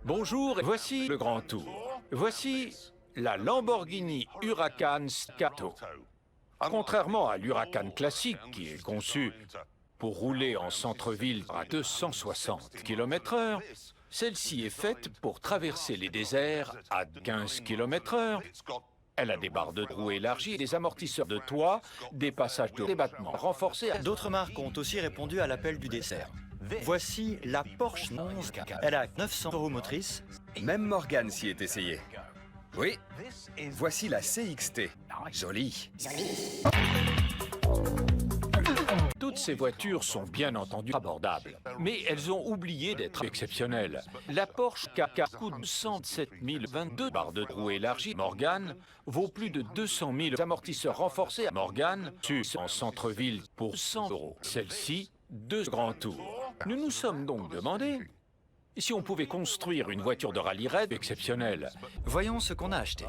Bonjour, voici le grand tour. Voici la Lamborghini Huracan Scato. Contrairement à l'Huracan classique, qui est conçu pour rouler en centre-ville à 260 km/h, celle-ci est faite pour traverser les déserts à 15 km/h. Elle a des barres de roues élargies, des amortisseurs de toit, des passages de débattement renforcés. D'autres marques ont aussi répondu à l'appel du dessert. Voici la Porsche 11. Elle a 900 roues motrices. Même Morgan s'y est essayé. Oui, voici la CXT. Jolie. Toutes ces voitures sont bien entendu abordables, mais elles ont oublié d'être exceptionnelles. La Porsche Ka coûte 107 022 barres de roues élargies. Morgan vaut plus de 200 000 amortisseurs renforcés. Morgan, en centre-ville pour 100 €. Celle-ci, 2 grands tours. Nous nous sommes donc demandé si on pouvait construire une voiture de rallye-raid exceptionnelle. Voyons ce qu'on a acheté.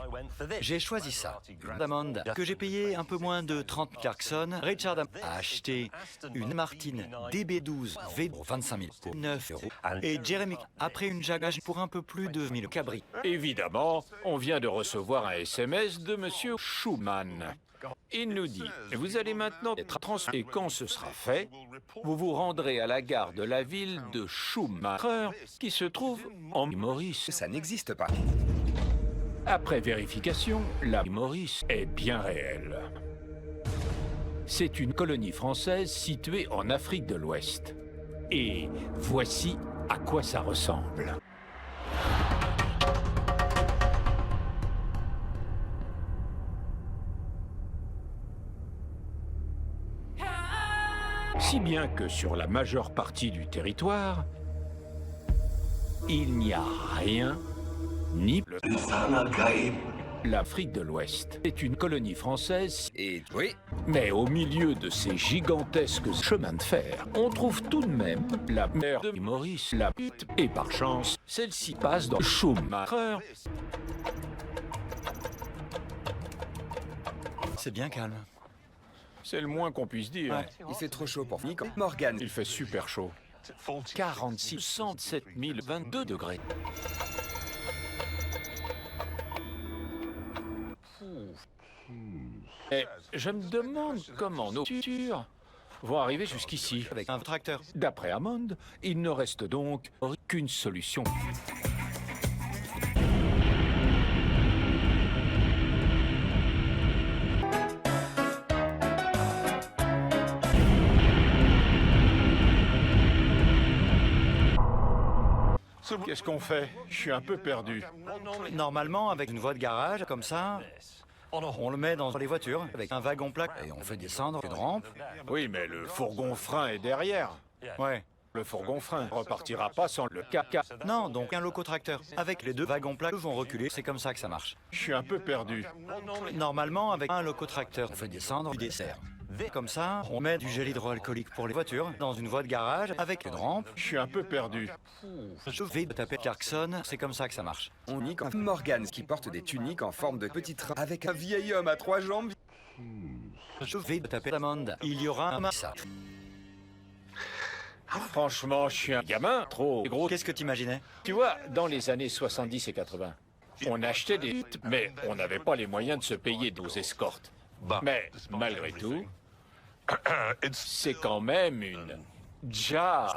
J'ai choisi ça. Une Diamond que j'ai payé un peu moins de 30 000 Clarkson. Richard a acheté une Martin DB12 V pour 25 000 pour 9 €. Et Jeremy a pris une Jaguar pour un peu plus de 1000 cabris. Évidemment, on vient de recevoir un SMS de Monsieur Schumann. Il nous dit, vous allez maintenant être transféré. Et quand ce sera fait, vous vous rendrez à la gare de la ville de Schumacher, qui se trouve en Maurice. Ça n'existe pas. Après vérification, la Maurice est bien réelle. C'est une colonie française située en Afrique de l'Ouest. Et voici à quoi ça ressemble. Si bien que sur la majeure partie du territoire, il n'y a rien, ni l'Afrique de l'Ouest. C'est une colonie française, Et oui, mais au milieu de ces gigantesques chemins de fer, on trouve tout de même la mer de Maurice, la pute, et par chance, celle-ci passe dans Schumacher. C'est bien calme. C'est le moins qu'on puisse dire. Ouais. il fait trop chaud pour Nick. Morgan. Il fait super chaud. 46, 107 022 degrés. Et je me demande comment nos voitures vont arriver jusqu'ici. Avec un tracteur. D'après Hammond, il ne reste donc qu'une solution. Qu'est-ce qu'on fait? Je suis un peu perdu. Normalement, avec une voie de garage, comme ça, on le met dans les voitures, avec un wagon plaque, et on fait descendre une rampe. Oui, mais le fourgon frein est derrière. Ouais. Le fourgon frein repartira pas sans le caca. Non, donc un locotracteur. Avec les deux wagons plaques vont reculer, c'est comme ça que ça marche. Je suis un peu perdu. Normalement, avec un locotracteur, on fait descendre du dessert. Comme ça, on met du gel hydroalcoolique pour les voitures dans une voie de garage avec une rampe. Je suis un peu perdu. Je vais taper Clarkson, c'est comme ça que ça marche. On nique en Morgan qui porte des tuniques en forme de petite rein avec un vieil homme à 3 jambes. Je vais taper Diamond. Il y aura un massa. Franchement, je suis un gamin trop gros. Qu'est-ce que t'imaginais? Tu vois, dans les années 70 et 80, on achetait des mais on n'avait pas les moyens de se payer nos escortes. Mais malgré tout, c'est quand même une Jazz